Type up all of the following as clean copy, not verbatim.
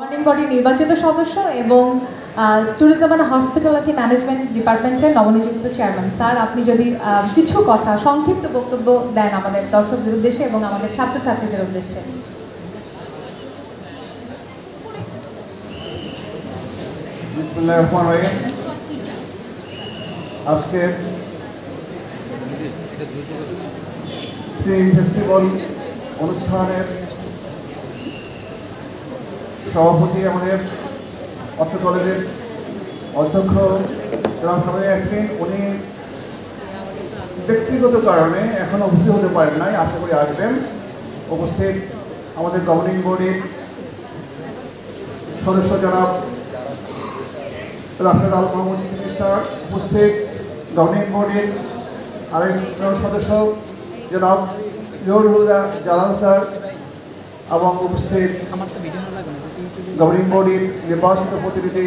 Governing body নির্বাচিত সদস্য এবং ট্যুরিজম অ্যান্ড হসপিটালিটি ম্যানেজমেন্ট ডিপার্টমেন্টের নবনিযুক্ত চেয়ারম্যান স্যার, আপনি যদি কিছু কথা সংক্ষিপ্ত বক্তব্য দেন আমাদের দর্শকদের উদ্দেশ্যে এবং আমাদের ছাত্রছাত্রীদের উদ্দেশ্যে। বিসমিল্লাহির রহমানির রহিম। আজকে ফিল্ম ফেস্টিভ্যাল অনুষ্ঠানের সভাপতি আমাদের অর্থ কলেজের অধ্যক্ষ আসবেন। উনি ব্যক্তিগত কারণে এখনো উপস্থিত হতে পারেন নাই, আশা করি আসবেন। উপস্থিত আমাদের গভর্নিং বডির সদস্য জনাব রাফেদ আল মাহমুদ স্যার, উপস্থিত গভর্নিং বডির আরেকজন সদস্য জনাব জহুরুল জালাল স্যার, এবং উপস্থিত গভর্নিং বডির নির্বাচিত প্রতিনিধি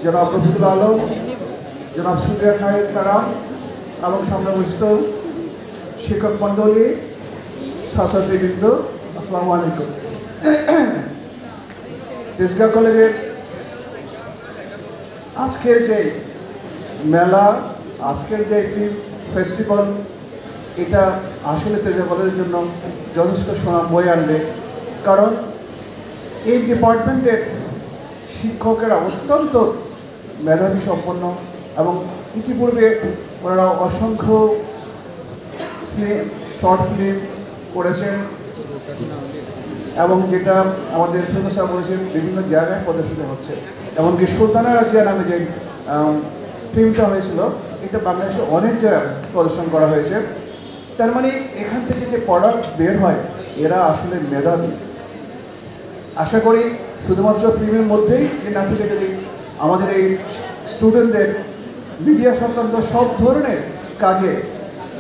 জনাব রফিকুল আলম, জনাব সুরিয়া খায়ের কারাম, এবং সামনে উপস্থিত শিক্ষক মণ্ডলী, ছাত্রছাত্রীবৃন্দ, আসসালামু আলাইকুম। তেজগাঁও কলেজের আজকের যে মেলা, আজকের যে একটি ফেস্টিভ্যাল, এটা আসলে তেজগাঁও কলেজের জন্য যথেষ্ট সুনাম বয়ে আনবে। কারণ এই ডিপার্টমেন্টের শিক্ষকেরা অত্যন্ত মেধাবী সম্পন্ন এবং ইতিপূর্বে ওনারা অসংখ্য শর্ট ফিল্ম করেছেন এবং যেটা আমাদের সদস্য বলেছেন বিভিন্ন জায়গায় প্রদর্শিত হচ্ছে। এমনকি সুলতানা রাজিয়া নামে যে ফিল্মটা হয়েছিল, এটা বাংলাদেশে অনেক জায়গায় প্রদর্শন করা হয়েছে। তার মানে এখান থেকে যে প্রোডাক্ট বের হয়, এরা আসলে মেধাবী। আশা করি শুধুমাত্র ফিল্মের মধ্যেই যে না থেকে যদি আমাদের এই স্টুডেন্টদের মিডিয়া সংক্রান্ত সব ধরনের কাজে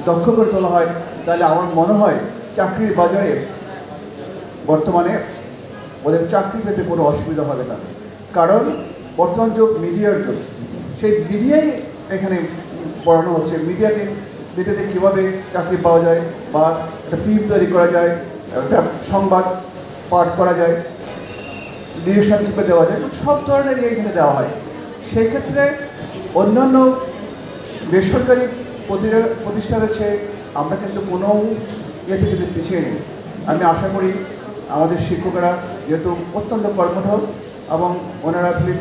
দক্ষ করে তোলা হয়, তাহলে আমার মনে হয় চাকরির বাজারে বর্তমানে ওদের চাকরি পেতে কোনো অসুবিধা হবে না। কারণ বর্তমান যুগ মিডিয়ার যুগ, সেই মিডিয়াই এখানে পড়ানো হচ্ছে। মিডিয়াতে কীভাবে চাকরি পাওয়া যায়, বা একটা ফিল্ম তৈরি করা যায়, একটা সংবাদ পাঠ করা যায়, ডিরেকশন কীভাবে দেওয়া যায়, সব ধরনের এখানে দেওয়া হয়। সেই ক্ষেত্রে অন্যান্য বেসরকারি প্রতিষ্ঠানের চেয়ে আমরা কিন্তু কোনো ইয়েতে কিন্তু পিছিয়ে নিই। আমি আশা করি আমাদের শিক্ষকেরা যেহেতু অত্যন্ত কর্মঠ এবং ওনারা ফিল্ম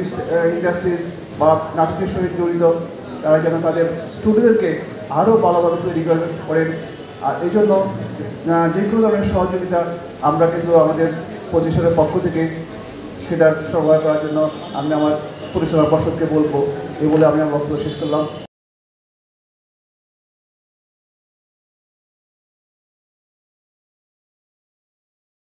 ইন্ডাস্ট্রিজ বা নাটকের সহিত জড়িত, তারা যেন তাদের স্টুডেন্টদেরকে আরও ভালোভাবে তৈরি করেন। আর এই জন্য যে কোনো ধরনের সহযোগিতা আমরা কিন্তু আমাদের প্রতিষ্ঠানের পক্ষ থেকে সেটা সরবরাহ করার জন্য আমি আমার পরিচালনা পর্ষদকে বলবো। এই বলে আমি আমার বক্তব্য শেষ করলাম।